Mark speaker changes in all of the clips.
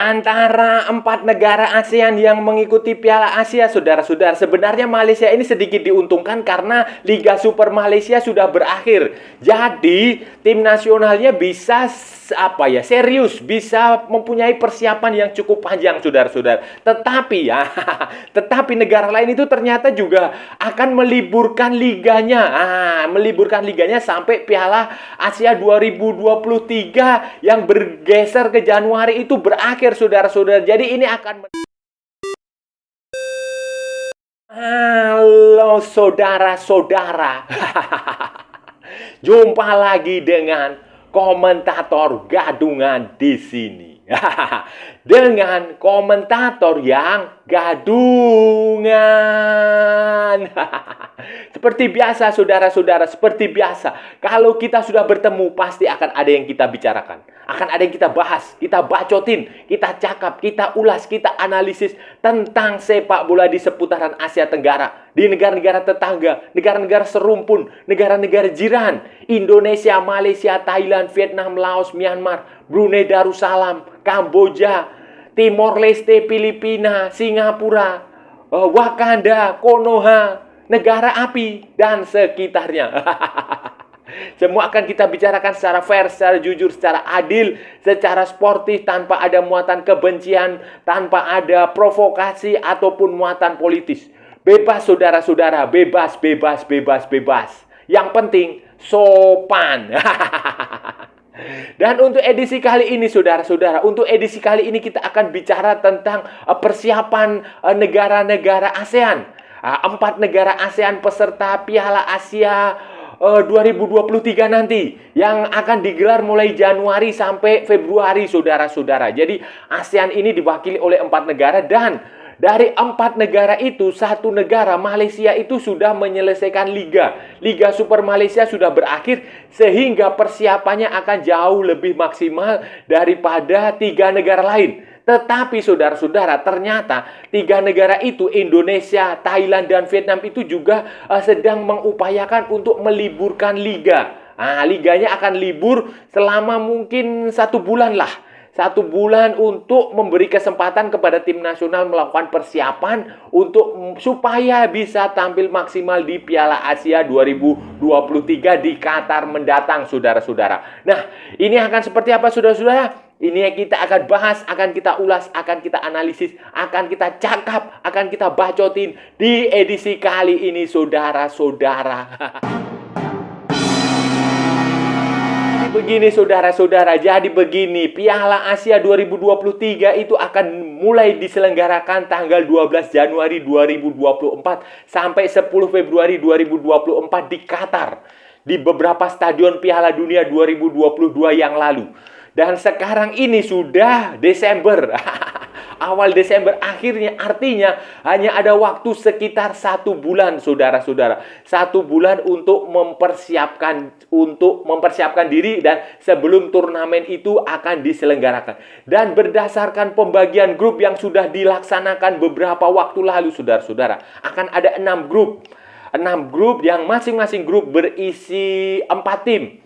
Speaker 1: Antara 4 negara ASEAN yang mengikuti Piala Asia, saudara-saudara, sebenarnya Malaysia ini sedikit diuntungkan karena Liga Super Malaysia sudah berakhir. Jadi, tim nasionalnya bisa serius, bisa mempunyai persiapan yang cukup panjang, saudara-saudara. Tetapi negara lain itu ternyata juga akan meliburkan liganya. Meliburkan liganya sampai Piala Asia 2023 yang bergeser ke Januari itu berakhir, saudara-saudara. Jadi ini akan... Halo saudara-saudara. Jumpa lagi dengan komentator gadungan di sini. Dengan komentator yang gadungan. Seperti biasa, saudara-saudara, seperti biasa. Kalau kita sudah bertemu, pasti akan ada yang kita bicarakan. Akan ada yang kita bahas, kita bacotin, kita cakap, kita ulas, kita analisis tentang sepak bola di seputaran Asia Tenggara. Di negara-negara tetangga, negara-negara serumpun, negara-negara jiran. Indonesia, Malaysia, Thailand, Vietnam, Laos, Myanmar, Brunei Darussalam, Kamboja, Timor Leste, Filipina, Singapura, Wakanda, Konoha, negara api, dan sekitarnya. Semua akan kita bicarakan secara fair, secara jujur, secara adil, secara sportif, tanpa ada muatan kebencian, tanpa ada provokasi ataupun muatan politis. Bebas, saudara-saudara, bebas, bebas, bebas, bebas. Yang penting sopan. Dan untuk edisi kali ini, saudara-saudara, untuk edisi kali ini kita akan bicara tentang persiapan negara-negara ASEAN. 4 negara ASEAN peserta Piala Asia 2023 nanti, yang akan digelar mulai Januari sampai Februari, saudara-saudara. Jadi ASEAN ini diwakili oleh 4 negara, dan dari 4 negara itu, 1 negara, Malaysia, itu sudah menyelesaikan Liga Super Malaysia sudah berakhir, sehingga persiapannya akan jauh lebih maksimal daripada 3 negara lain. Tetapi saudara-saudara, ternyata 3 negara itu, Indonesia, Thailand, dan Vietnam, itu juga sedang mengupayakan untuk meliburkan liga. Liganya akan libur selama mungkin 1 bulan lah. 1 bulan untuk memberi kesempatan kepada tim nasional melakukan persiapan untuk supaya bisa tampil maksimal di Piala Asia 2023 di Qatar mendatang, saudara-saudara. Nah, ini akan seperti apa, saudara-saudara? Ini yang kita akan bahas, akan kita ulas, akan kita analisis, akan kita cakap, akan kita bacotin di edisi kali ini, saudara-saudara. Begini, saudara-saudara, jadi begini, Piala Asia 2023 itu akan mulai diselenggarakan tanggal 12 Januari 2024 sampai 10 Februari 2024 di Qatar, di beberapa stadion Piala Dunia 2022 yang lalu. Dan sekarang ini sudah Desember. Awal Desember, akhirnya, artinya hanya ada waktu sekitar 1 bulan, saudara-saudara. 1 bulan untuk mempersiapkan diri, dan sebelum turnamen itu akan diselenggarakan. Dan berdasarkan pembagian grup yang sudah dilaksanakan beberapa waktu lalu, saudara-saudara, akan ada 6 grup. 6 grup yang masing-masing grup berisi 4 tim.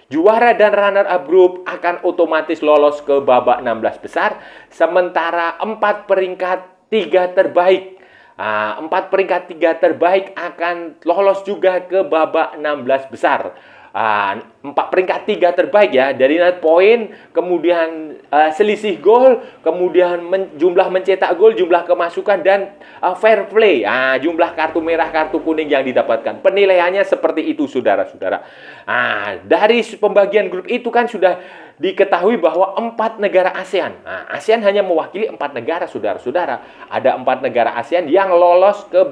Speaker 1: Juara dan runner-up group akan otomatis lolos ke babak 16 besar, sementara 4 peringkat 3 terbaik. 4 peringkat 3 terbaik akan lolos juga ke babak 16 besar. 4 peringkat 3 terbaik ya, dari poin, kemudian selisih gol, kemudian jumlah mencetak gol, jumlah kemasukan, dan fair play, jumlah kartu merah, kartu kuning yang didapatkan. Penilaiannya seperti itu, saudara-saudara. Dari pembagian grup itu kan sudah diketahui bahwa 4 negara ASEAN. ASEAN hanya mewakili 4 negara, saudara-saudara. Ada 4 negara ASEAN yang lolos ke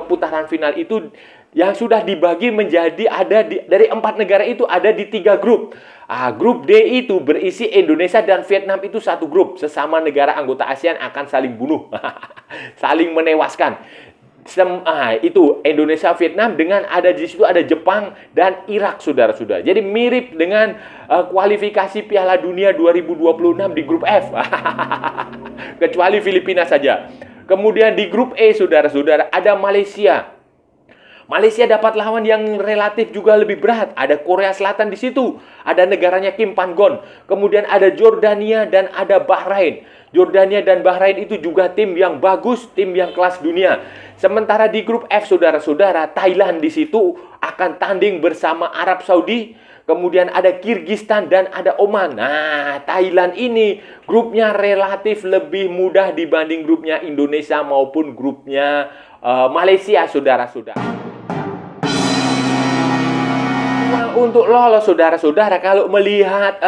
Speaker 1: putaran final itu, yang sudah dibagi menjadi dari 4 negara itu ada di 3 grup. Grup D itu berisi Indonesia dan Vietnam, itu 1 grup. Sesama negara anggota ASEAN akan saling bunuh, saling menewaskan. Itu Indonesia, Vietnam, dengan ada di situ ada Jepang dan Irak, saudara-saudara. Jadi mirip dengan kualifikasi Piala Dunia 2026 di grup F. Kecuali Filipina saja. Kemudian di grup E, saudara-saudara, ada Malaysia. Malaysia dapat lawan yang relatif juga lebih berat. Ada Korea Selatan di situ. Ada negaranya Kim Pan-gon. Kemudian ada Jordania dan ada Bahrain. Jordania dan Bahrain itu juga tim yang bagus, tim yang kelas dunia. Sementara di grup F, saudara-saudara, Thailand di situ akan tanding bersama Arab Saudi. Kemudian ada Kirgistan dan ada Oman. Nah, Thailand ini grupnya relatif lebih mudah dibanding grupnya Indonesia maupun grupnya Malaysia, saudara-saudara. Untuk lolos, saudara-saudara, kalau melihat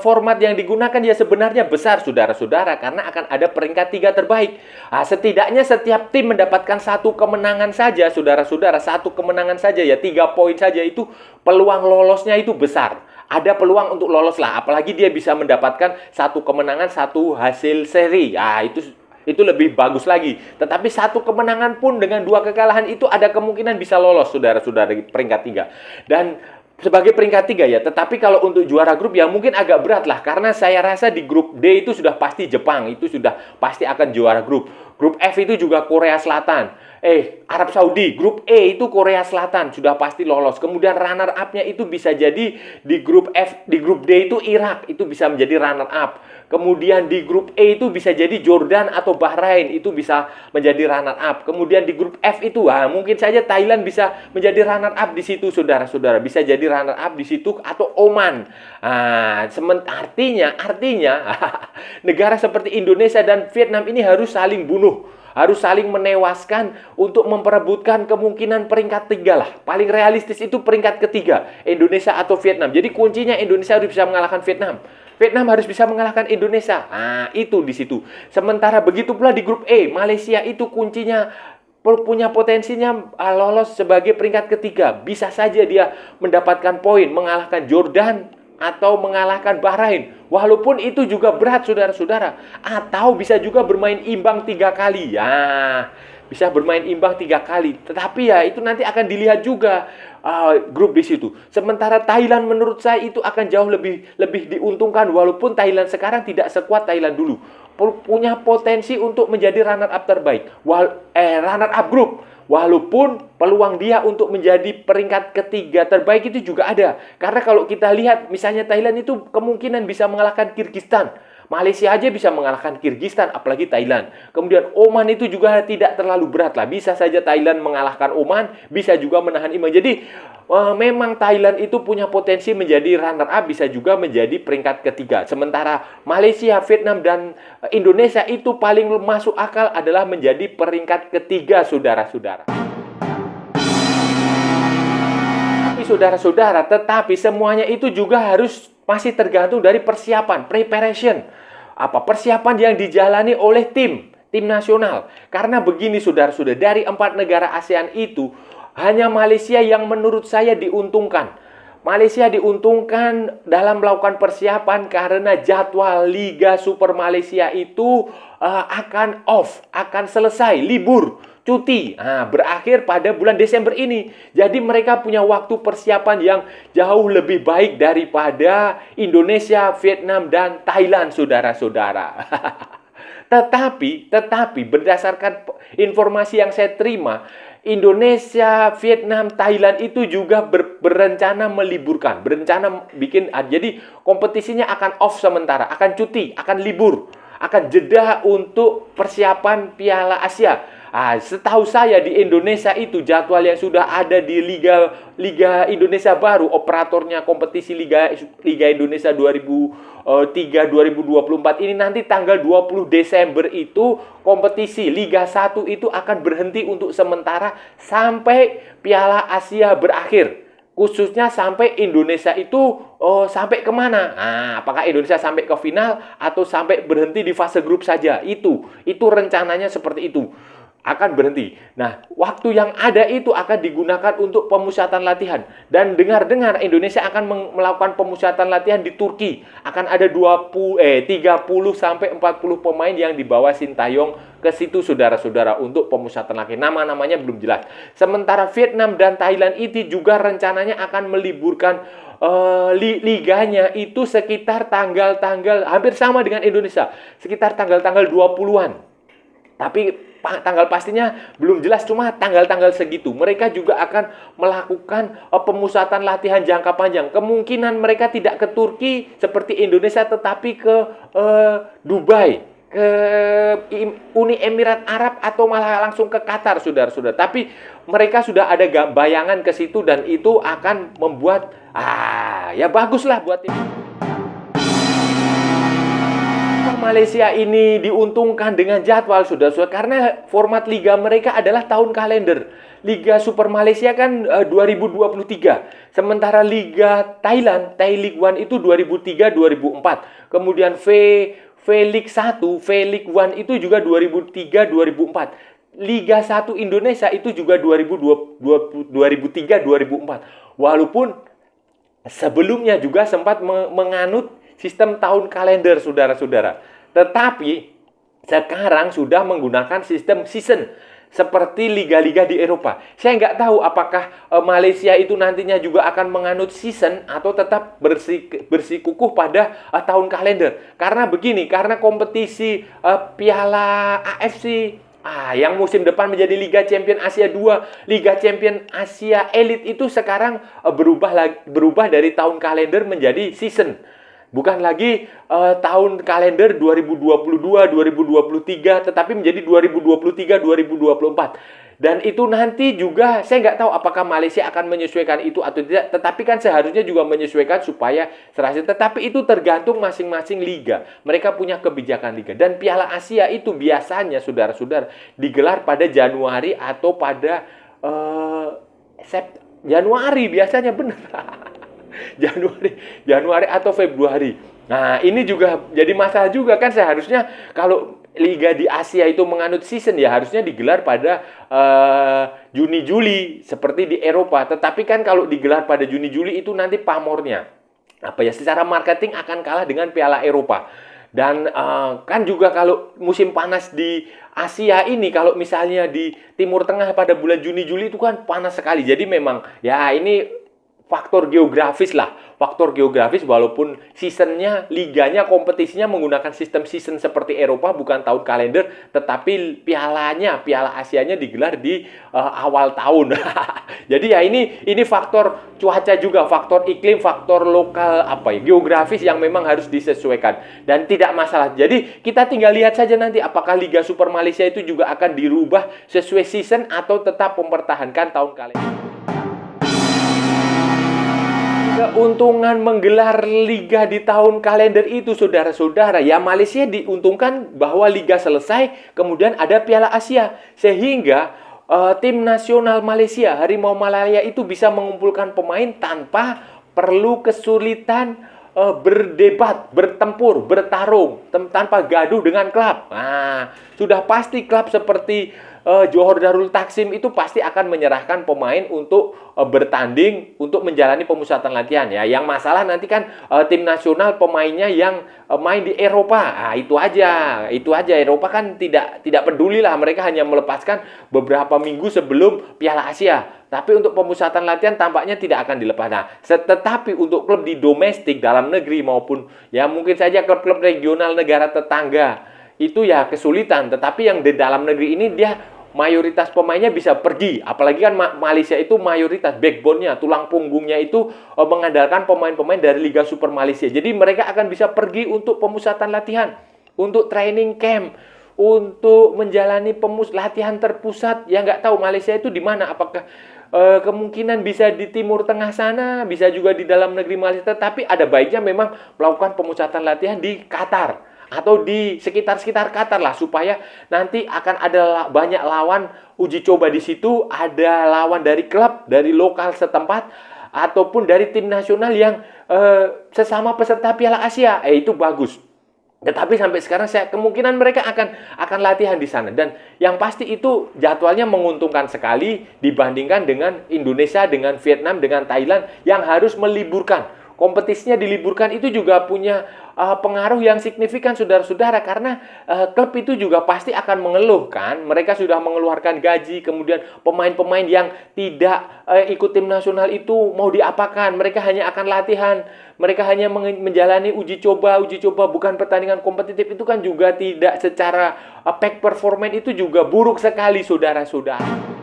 Speaker 1: format yang digunakan ya sebenarnya besar, saudara-saudara, karena akan ada peringkat 3 terbaik. Setidaknya setiap tim mendapatkan 1 kemenangan saja, saudara-saudara, 1 kemenangan saja ya, 3 poin saja, itu peluang lolosnya itu besar. Ada peluang untuk lolos lah, apalagi dia bisa mendapatkan 1 kemenangan, 1 hasil seri. Itu lebih bagus lagi. Tetapi 1 kemenangan pun dengan 2 kekalahan itu ada kemungkinan bisa lolos, saudara-saudara, peringkat 3. Dan sebagai peringkat 3 ya, tetapi kalau untuk juara grup ya mungkin agak berat lah. Karena saya rasa di grup D itu sudah pasti Jepang, itu sudah pasti akan juara grup. Grup F itu juga Korea Selatan. Arab Saudi. Grup E itu Korea Selatan, sudah pasti lolos. Kemudian runner up-nya itu bisa jadi di grup F, di grup D itu Irak, itu bisa menjadi runner up. Kemudian di grup E itu bisa jadi Jordan atau Bahrain, itu bisa menjadi runner up. Kemudian di grup F itu mungkin saja Thailand bisa menjadi runner up di situ, saudara-saudara. Bisa jadi runner up di situ atau Oman. Artinya negara seperti Indonesia dan Vietnam ini harus saling bunuh, harus saling menewaskan untuk memperebutkan kemungkinan peringkat 3 lah. Paling realistis itu peringkat ketiga, Indonesia atau Vietnam. Jadi kuncinya Indonesia harus bisa mengalahkan Vietnam. Vietnam harus bisa mengalahkan Indonesia. Itu di situ. Sementara begitu pula di grup E, Malaysia itu kuncinya punya potensinya lolos sebagai peringkat ketiga. Bisa saja dia mendapatkan poin, mengalahkan Jordan atau mengalahkan Bahrain. Walaupun itu juga berat, saudara-saudara. Atau bisa juga bermain imbang 3 kali. Bisa bermain imbang 3 kali. Tetapi ya itu nanti akan dilihat juga grup di situ. Sementara Thailand menurut saya itu akan jauh lebih diuntungkan. Walaupun Thailand sekarang tidak sekuat Thailand dulu. Punya potensi untuk menjadi runner up terbaik. Runner up grup. Walaupun peluang dia untuk menjadi peringkat ketiga terbaik itu juga ada. Karena kalau kita lihat misalnya Thailand itu kemungkinan bisa mengalahkan Kirgistan. Malaysia aja bisa mengalahkan Kirgistan, apalagi Thailand. Kemudian Oman itu juga tidak terlalu berat lah. Bisa saja Thailand mengalahkan Oman, bisa juga menahan imbang. Jadi memang Thailand itu punya potensi menjadi runner up, bisa juga menjadi peringkat ketiga. Sementara Malaysia, Vietnam, dan Indonesia itu paling masuk akal adalah menjadi peringkat ketiga, saudara-saudara. Saudara-saudara, tetapi semuanya itu juga harus masih tergantung dari persiapan, preparation. Persiapan yang dijalani oleh tim nasional. Karena begini, saudara-saudara, dari 4 negara ASEAN itu hanya Malaysia yang menurut saya diuntungkan. Malaysia diuntungkan dalam melakukan persiapan karena jadwal Liga Super Malaysia itu akan off, akan selesai, libur, cuti, berakhir pada bulan Desember ini. Jadi mereka punya waktu persiapan yang jauh lebih baik daripada Indonesia, Vietnam, dan Thailand, saudara-saudara. Tetapi berdasarkan informasi yang saya terima, Indonesia, Vietnam, Thailand itu juga berencana meliburkan, berencana bikin, jadi kompetisinya akan off sementara, akan cuti, akan libur, akan jeda untuk persiapan Piala Asia. Setahu saya di Indonesia itu jadwal yang sudah ada di Liga Indonesia baru, operatornya kompetisi Liga Indonesia 2023-2024 ini nanti tanggal 20 Desember itu kompetisi Liga 1 itu akan berhenti untuk sementara sampai Piala Asia berakhir. Khususnya sampai Indonesia itu sampai kemana? Apakah Indonesia sampai ke final atau sampai berhenti di fase grup saja? Itu rencananya seperti itu. Akan berhenti. Nah, waktu yang ada itu akan digunakan untuk pemusatan latihan. Dan dengar-dengar Indonesia akan melakukan pemusatan latihan di Turki. Akan ada 30 sampai 40 pemain yang dibawa Sintayong ke situ, saudara-saudara, untuk pemusatan latihan. Nama-namanya belum jelas. Sementara Vietnam dan Thailand itu juga rencananya akan meliburkan liganya itu sekitar tanggal-tanggal hampir sama dengan Indonesia. Sekitar tanggal-tanggal 20-an. Tapi tanggal pastinya belum jelas, cuma tanggal-tanggal segitu. Mereka juga akan melakukan pemusatan latihan jangka panjang. Kemungkinan mereka tidak ke Turki seperti Indonesia, tetapi ke Dubai, ke Uni Emirat Arab, atau malah langsung ke Qatar, saudara-saudara. Tapi mereka sudah ada bayangan ke situ, dan itu akan membuat ya baguslah buat tim Malaysia ini diuntungkan dengan jadwal, saudara-saudara, karena format liga mereka adalah tahun kalender. Liga Super Malaysia kan 2023. Sementara Liga Thailand, Thai League One itu 2003-2004. Kemudian V-League 1, V-League One itu juga 2003-2004. Liga 1 Indonesia itu juga 2003-2004. Walaupun sebelumnya juga sempat menganut sistem tahun kalender, saudara-saudara. Tetapi sekarang sudah menggunakan sistem season seperti liga-liga di Eropa. Saya nggak tahu apakah Malaysia itu nantinya juga akan menganut season atau tetap bersikukuh pada tahun kalender. Karena begini, karena kompetisi Piala AFC yang musim depan menjadi Liga Champion Asia 2, Liga Champion Asia Elite itu sekarang berubah dari tahun kalender menjadi season. Bukan lagi tahun kalender 2022-2023, tetapi menjadi 2023-2024. Dan itu nanti juga saya nggak tahu apakah Malaysia akan menyesuaikan itu atau tidak. Tetapi kan seharusnya juga menyesuaikan supaya serasi. Tetapi itu tergantung masing-masing liga. Mereka punya kebijakan liga. Dan Piala Asia itu biasanya, saudara-saudara, digelar pada Januari atau pada Januari biasanya, benar. Januari atau Februari. Nah, ini juga jadi masalah juga kan. Seharusnya kalau liga di Asia itu menganut season, ya harusnya digelar pada Juni-Juli seperti di Eropa. Tetapi kan kalau digelar pada Juni-Juli itu nanti pamornya secara marketing akan kalah dengan Piala Eropa. Dan kan juga kalau musim panas di Asia ini, kalau misalnya di Timur Tengah pada bulan Juni-Juli itu kan panas sekali. Jadi memang ya ini faktor geografis lah, faktor geografis. Walaupun seasonnya, liganya, kompetisinya menggunakan sistem season seperti Eropa, bukan tahun kalender, tetapi Piala Asianya digelar di awal tahun. Jadi ya ini faktor cuaca juga, faktor iklim, faktor lokal geografis yang memang harus disesuaikan dan tidak masalah. Jadi kita tinggal lihat saja nanti apakah Liga Super Malaysia itu juga akan dirubah sesuai season atau tetap mempertahankan tahun kalender. Keuntungan menggelar liga di tahun kalender itu, saudara-saudara, ya Malaysia diuntungkan bahwa liga selesai, kemudian ada Piala Asia, sehingga tim nasional Malaysia, Harimau Malaya itu bisa mengumpulkan pemain tanpa perlu kesulitan berdebat, bertempur, bertarung, tanpa gaduh dengan klub. Nah, sudah pasti klub seperti Johor Darul Taksim itu pasti akan menyerahkan pemain untuk bertanding, untuk menjalani pemusatan latihan. Ya, yang masalah nanti kan tim nasional pemainnya yang main di Eropa. Nah, itu aja. Eropa kan tidak peduli lah, mereka hanya melepaskan beberapa minggu sebelum Piala Asia. Tapi untuk pemusatan latihan tampaknya tidak akan dilepas. Nah, tetapi untuk klub di domestik, dalam negeri maupun ya mungkin saja klub-klub regional negara tetangga itu ya kesulitan. Tetapi yang di dalam negeri ini dia mayoritas pemainnya bisa pergi. Apalagi kan Malaysia itu mayoritas backbone-nya, tulang punggungnya itu mengandalkan pemain-pemain dari Liga Super Malaysia. Jadi mereka akan bisa pergi untuk pemusatan latihan, untuk training camp, untuk menjalani latihan terpusat. Ya nggak tahu Malaysia itu di mana. Apakah kemungkinan bisa di Timur Tengah sana, bisa juga di dalam negeri Malaysia. Tapi ada baiknya memang melakukan pemusatan latihan di Qatar atau di sekitar Qatar lah, supaya nanti akan ada banyak lawan uji coba di situ. Ada lawan dari klub, dari lokal setempat, ataupun dari tim nasional yang sesama peserta Piala Asia. Itu bagus. Tetapi sampai sekarang kemungkinan mereka akan latihan di sana. Dan yang pasti itu jadwalnya menguntungkan sekali dibandingkan dengan Indonesia, dengan Vietnam, dengan Thailand yang harus meliburkan. Kompetisinya diliburkan itu juga punya pengaruh yang signifikan, saudara-saudara, karena klub itu juga pasti akan mengeluh kan. Mereka sudah mengeluarkan gaji, kemudian pemain-pemain yang tidak ikut tim nasional itu mau diapakan? Mereka hanya akan latihan, mereka hanya menjalani uji coba, bukan pertandingan kompetitif. Itu kan juga tidak secara peak performance itu juga buruk sekali, saudara-saudara.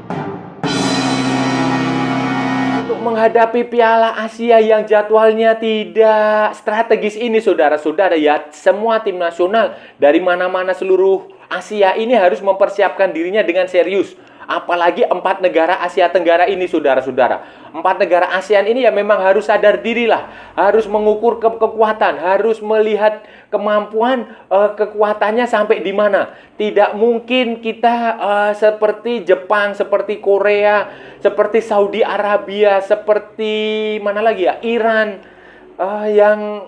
Speaker 1: Untuk menghadapi Piala Asia yang jadwalnya tidak strategis ini, saudara-saudara, ya, semua tim nasional dari mana-mana seluruh Asia ini harus mempersiapkan dirinya dengan serius. Apalagi 4 negara Asia Tenggara ini, saudara-saudara. 4 negara ASEAN ini ya memang harus sadar dirilah, harus mengukur kekuatan, harus melihat kemampuan kekuatannya sampai di mana. Tidak mungkin kita seperti Jepang, seperti Korea, seperti Saudi Arabia, seperti mana lagi ya, Iran,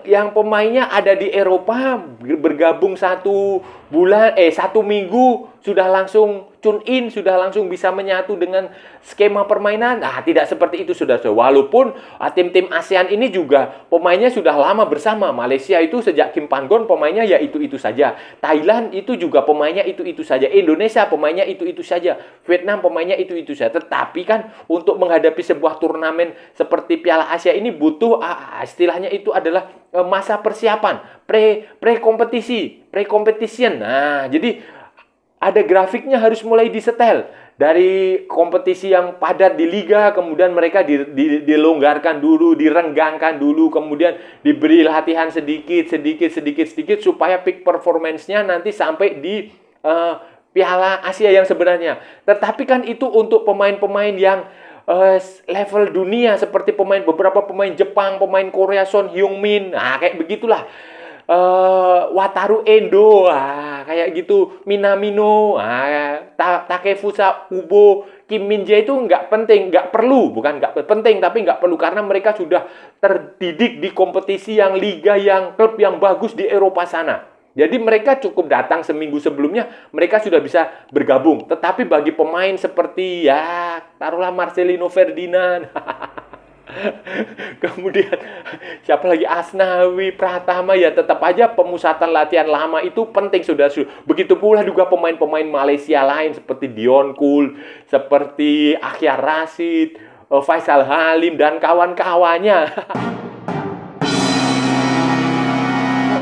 Speaker 1: yang pemainnya ada di Eropa, bergabung 1 minggu sudah langsung tune in, sudah langsung bisa menyatu dengan skema permainan. Nah, tidak seperti itu, saudara. Walaupun tim-tim ASEAN ini juga pemainnya sudah lama bersama. Malaysia itu sejak Kim Pan-gon pemainnya ya itu-itu saja. Thailand itu juga pemainnya itu-itu saja. Indonesia pemainnya itu-itu saja. Vietnam pemainnya itu-itu saja. Tetapi kan untuk menghadapi sebuah turnamen seperti Piala Asia ini butuh istilahnya itu adalah masa persiapan, pre-competition. Nah, jadi ada grafiknya, harus mulai disetel. Dari kompetisi yang padat di liga, kemudian mereka dilonggarkan dulu, direnggangkan dulu, kemudian diberi latihan sedikit, supaya peak performance-nya nanti sampai di Piala Asia yang sebenarnya. Tetapi kan itu untuk pemain-pemain yang level dunia, seperti beberapa pemain Jepang, pemain Korea, Son Heung-min, nah kayak begitulah. Wataru Endo, kayak gitu, Minamino, Takefusa Kubo, Kim Min-jae itu nggak penting, nggak perlu, bukan nggak penting, tapi nggak perlu karena mereka sudah terdidik di kompetisi yang liga, yang klub yang bagus di Eropa sana. Jadi mereka cukup datang seminggu sebelumnya, mereka sudah bisa bergabung. Tetapi bagi pemain seperti ya taruhlah Marcelino Ferdinand, kemudian siapa lagi, Asnawi, Pratama, ya tetap aja pemusatan latihan lama itu penting, sudah. Begitu pula juga pemain-pemain Malaysia lain seperti Dion Kul, seperti Akhyar Rashid, Faisal Halim dan kawan-kawannya.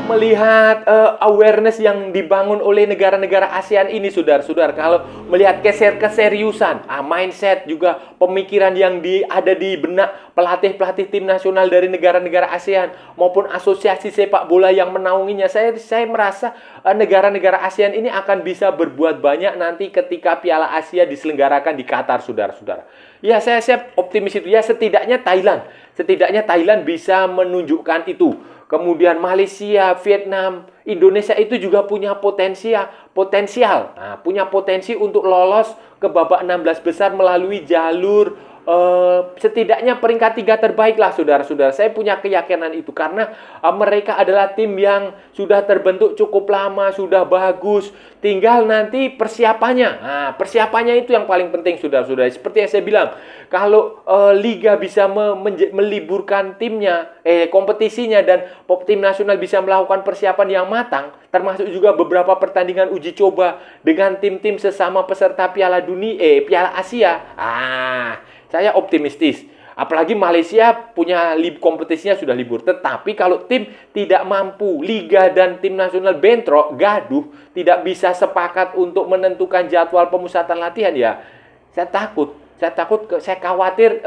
Speaker 1: Melihat awareness yang dibangun oleh negara-negara ASEAN ini, saudara-saudara, kalau melihat keseriusan, mindset juga pemikiran yang ada di benak pelatih-pelatih tim nasional dari negara-negara ASEAN maupun asosiasi sepak bola yang menaunginya, saya merasa negara-negara ASEAN ini akan bisa berbuat banyak nanti ketika Piala Asia diselenggarakan di Qatar, saudara-saudara. Ya, saya optimis itu. Ya, setidaknya Thailand bisa menunjukkan itu. Kemudian Malaysia, Vietnam, Indonesia itu juga punya potensial. Nah, punya potensi untuk lolos ke babak 16 besar melalui jalur setidaknya peringkat 3 terbaik lah, saudara-saudara. Saya punya keyakinan itu karena mereka adalah tim yang sudah terbentuk cukup lama, sudah bagus. Tinggal nanti persiapannya. Nah, persiapannya itu yang paling penting, saudara-saudara. Seperti yang saya bilang, kalau liga bisa meliburkan timnya, kompetisinya, dan tim nasional bisa melakukan persiapan yang matang, termasuk juga beberapa pertandingan uji coba dengan tim-tim sesama peserta Piala Asia. Saya optimistis. Apalagi Malaysia punya kompetisinya sudah libur. Tetapi kalau tim tidak mampu, liga dan tim nasional bentrok, gaduh, tidak bisa sepakat untuk menentukan jadwal pemusatan latihan, ya saya khawatir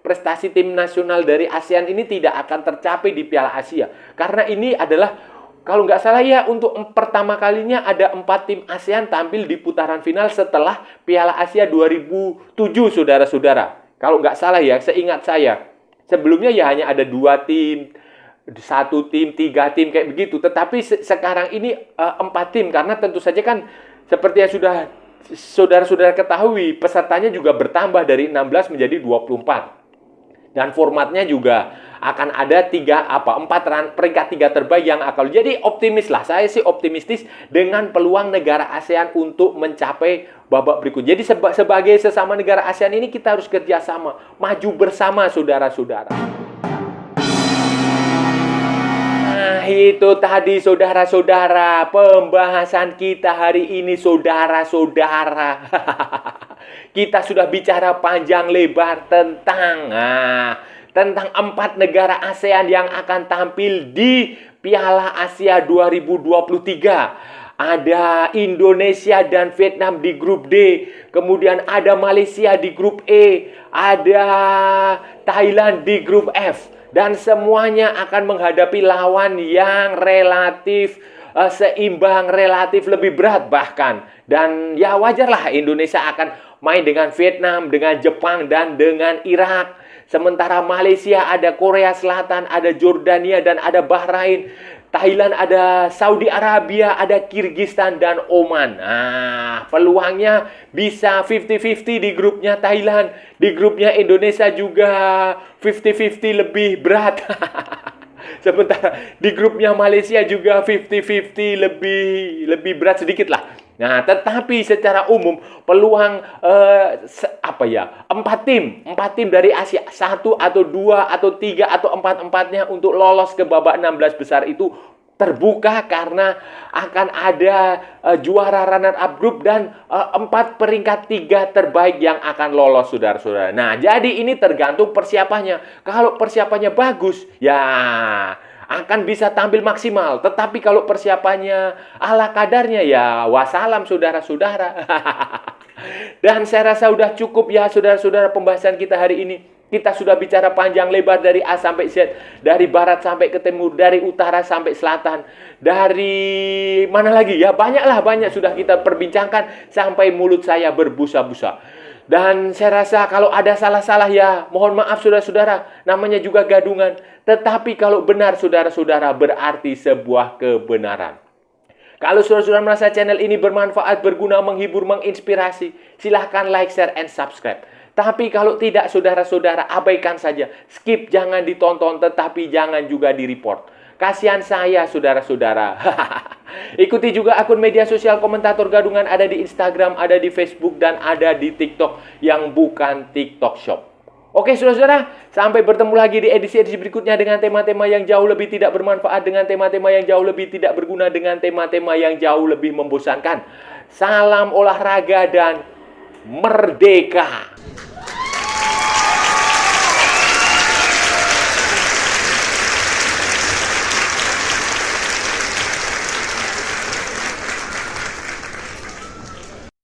Speaker 1: prestasi tim nasional dari ASEAN ini tidak akan tercapai di Piala Asia. Karena ini adalah, kalau nggak salah ya, untuk pertama kalinya ada 4 tim ASEAN tampil di putaran final setelah Piala Asia 2007, saudara-saudara. Kalau nggak salah ya, seingat saya. Sebelumnya ya hanya ada 2 tim, 1 tim, 3 tim, kayak begitu. Tetapi sekarang ini 4 tim, karena tentu saja kan4yang sudah saudara-saudara ketahui, pesertanya juga bertambah dari 16 menjadi 24. Dan formatnya juga akan ada 4 peringkat 3 terbaik yang akan. Jadi optimis lah, saya sih optimistis dengan peluang negara ASEAN untuk mencapai babak berikut. Jadi sebagai sesama negara ASEAN ini kita harus kerjasama, maju bersama, saudara-saudara. Nah, itu tadi, saudara-saudara, pembahasan kita hari ini, saudara-saudara. Kita sudah bicara panjang lebar tentang 4 negara ASEAN yang akan tampil di Piala Asia 2023. Ada Indonesia dan Vietnam di grup D. Kemudian ada Malaysia di grup E. Ada Thailand di grup F. Dan semuanya akan menghadapi lawan yang relatif seimbang, relatif lebih berat bahkan. Dan ya wajarlah Indonesia akan main dengan Vietnam, dengan Jepang, dan dengan Irak. Sementara Malaysia ada Korea Selatan, ada Jordania, dan ada Bahrain. Thailand ada Saudi Arabia, ada Kyrgyzstan, dan Oman. Nah, peluangnya bisa 50-50 di grupnya Thailand. Di grupnya Indonesia juga 50-50 lebih berat. Sementara di grupnya Malaysia juga 50-50 lebih berat sedikit lah. Nah, tetapi secara umum peluang 4 tim dari Asia, 1 atau 2 atau 3 atau 4-4-nya untuk lolos ke babak 16 besar itu terbuka karena akan ada juara runner up group dan 4 peringkat 3 terbaik yang akan lolos, saudara-saudara. Nah, jadi ini tergantung persiapannya. Kalau persiapannya bagus, ya akan bisa tampil maksimal. Tetapi kalau persiapannya ala kadarnya, ya wassalam saudara-saudara. Dan saya rasa sudah cukup ya saudara-saudara pembahasan kita hari ini. Kita sudah bicara panjang lebar dari A sampai Z, dari barat sampai ke timur, dari utara sampai selatan, dari mana lagi ya, banyak sudah kita perbincangkan sampai mulut saya berbusa-busa. Dan saya rasa kalau ada salah-salah ya mohon maaf saudara-saudara, namanya juga gadungan. Tetapi kalau benar saudara-saudara berarti sebuah kebenaran. Kalau saudara-saudara merasa channel ini bermanfaat, berguna, menghibur, menginspirasi, silahkan like, share, and subscribe. Tapi kalau tidak saudara-saudara abaikan saja. Skip, jangan ditonton, tetapi jangan juga di-report. Kasihan saya saudara-saudara. Ikuti juga akun media sosial Komentator Gadungan, ada di Instagram, ada di Facebook, dan ada di TikTok yang bukan TikTok Shop. Oke saudara-saudara, sampai bertemu lagi di edisi-edisi berikutnya dengan tema-tema yang jauh lebih tidak bermanfaat, dengan tema-tema yang jauh lebih tidak berguna, dengan tema-tema yang jauh lebih membosankan. Salam olahraga dan merdeka!